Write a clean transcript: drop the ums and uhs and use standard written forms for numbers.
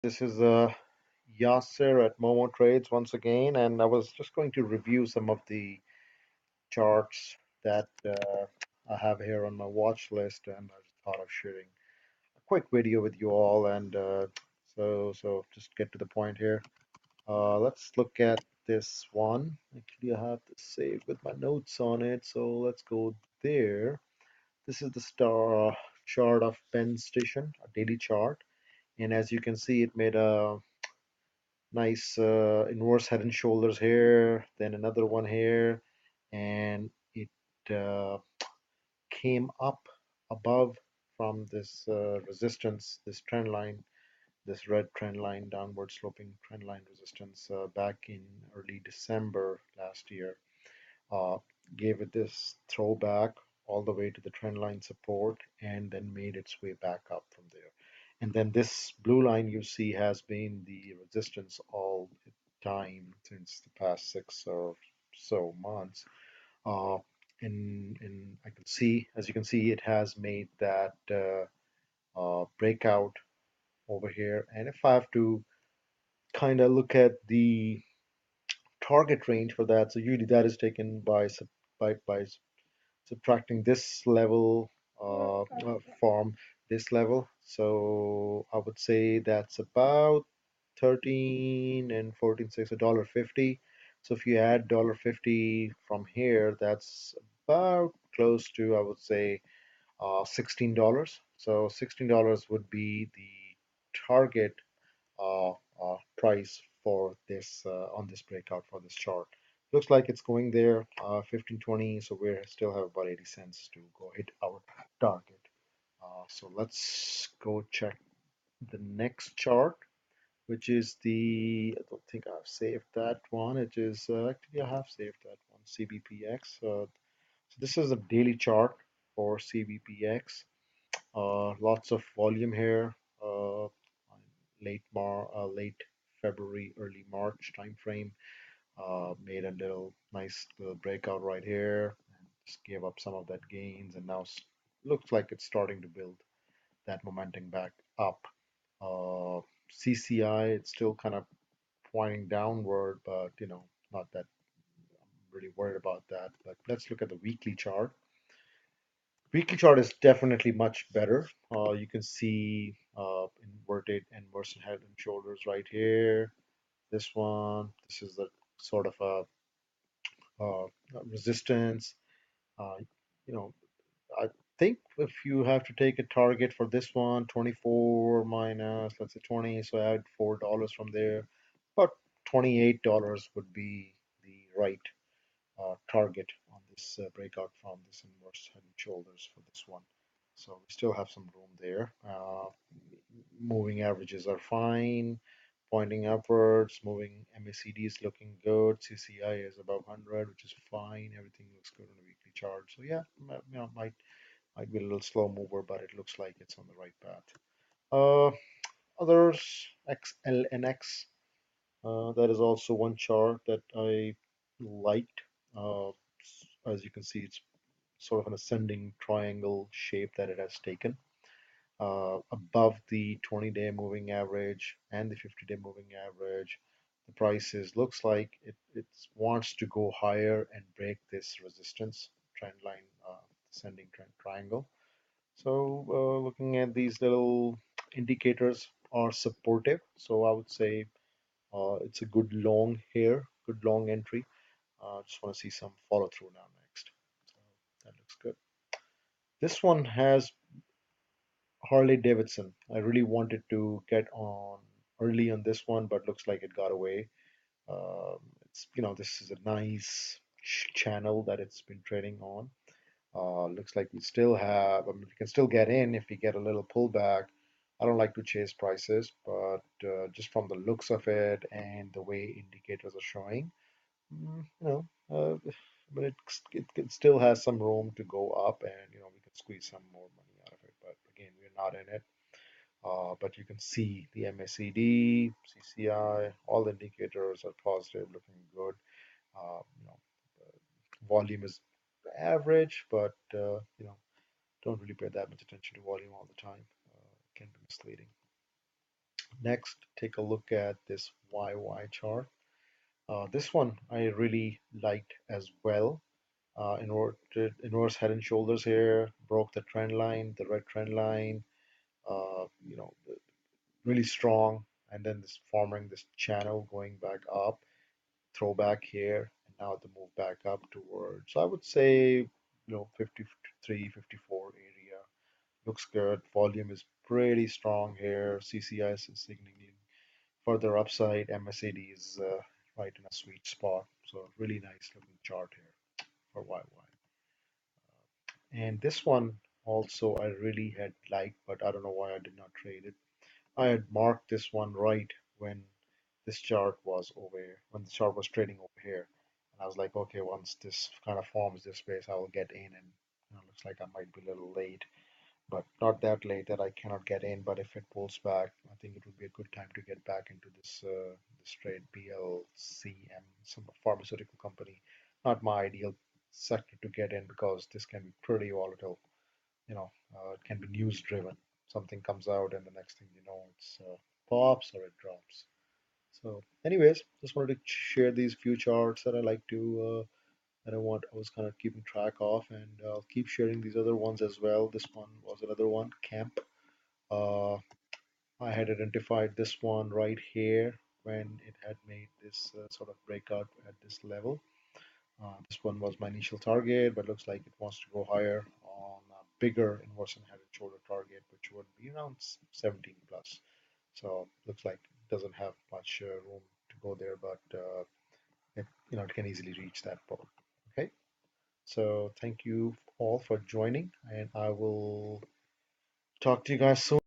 This is Yasser at Momo Trades once again, and I was just going to review some of the charts that I have here on my watch list, and I just thought of sharing a quick video with you all, and so just get to the point here. Let's look at this one. Actually, I have this saved with my notes on it, so let's go there. This is the star chart of Penn Station, a daily chart, and as you can see, it made a nice inverse head and shoulders here, then another one here, and it uh, came up above from this resistance, this trend line, this red trend line, downward sloping trend line resistance back in early December last year. uh, Gave it this throwback all the way to the trend line support and then made its way back up from there. And then this blue line you see has been the resistance all the time since the past 6 or so months. Uh, and I can see, as you can see, it has made that breakout over here. And if I have to kind of look at the target range for that, so usually that is taken by subtracting this level from this level. So I would say that's about 13 and 14 6 $1.50. So if you add $1.50 from here, that's about close to, I would say, $16. So $16 would be the target uh, price for this on this breakout for this chart. Looks like it's going there, 15.20, so we still have about 80 cents to go hit our target. So let's go check the next chart, which is I don't think I've saved that one. It is, actually, I have saved that one, CBPX. So this is a daily chart for CBPX. Lots of volume here. Late February, early March time frame. Made a nice little breakout right here, and just gave up some of that gains, and now looks like it's starting to build that momentum back up. CCI, it's still kind of pointing downward, but not that I'm really worried about that. But let's look at the weekly chart. Weekly chart is definitely much better. You can see inverted and inverse head and shoulders right here. This one, this is the sort of a resistance. Uh, you know, I think if you have to take a target for this one, 24 minus, let's say 20, so add $4 from there, but $28 would be the right target on this breakout from this inverse head and shoulders for this one. So we still have some room there. Moving averages are fine, pointing upwards. Moving MACD is looking good. CCI is above 100, which is fine. Everything looks good on the weekly chart. So yeah, might be a little slow mover, but it looks like it's on the right path. Uh, Others, XLNX. That is also one chart that I liked. Uh, as you can see, it's sort of an ascending triangle shape that it has taken above the 20-day moving average and the 50-day moving average. The prices looks like it wants to go higher and break this resistance trend line, ascending trend triangle. So looking at these little indicators are supportive. So I would say it's a good long here, good long entry. Just want to see some follow through now next. So that looks good. This one has Harley Davidson. I really wanted to get on early on this one, but looks like it got away. This is a nice channel that it's been trading on. Looks like we still have, I mean, we can still get in if we get a little pullback. I don't like to chase prices, but just from the looks of it and the way indicators are showing, but it still has some room to go up, and we can squeeze some more money out of it. But again, we're not in it. But you can see the MACD, CCI, all the indicators are positive, looking good. Uh, you know, Volume is average, but don't really pay that much attention to volume all the time. It can be misleading. Next, take a look at this YY chart. This one I really liked as well. Inverse head and shoulders here, broke the trend line, the red trend line, you know, really strong, and then this forming this channel going back up, throwback here, and now the move back up towards, I would say, 53, 54 area. Looks good. Volume is pretty strong here. CCIs is signaling further upside. MACD is right in a sweet spot. So really nice looking chart here for YY. And this one also I really had liked, but I don't know why I did not trade it. I had marked this one right when this chart was over here, when the chart was trading over here. And I was like, okay, once this kind of forms this base, I will get in. And looks like I might be a little late, but not that late that I cannot get in. But if it pulls back, I think it would be a good time to get back into this trade. BLCM, some pharmaceutical company, not my ideal sector to get in because this can be pretty volatile. It can be news driven. Something comes out, and the next thing you know, it's pops or it drops. So, anyways, just wanted to share these few charts that I like to that I was kind of keeping track of, and I'll keep sharing these other ones as well. This one was another one, Camp. Uh, I had identified this one right here when it had made this sort of breakout at this level. This one was my initial target, but looks like it wants to go higher on a bigger inverse and head and shoulder target, which would be around 17 plus. So looks like it doesn't have much room to go there, but it can easily reach that point. Okay, so thank you all for joining, and I will talk to you guys soon.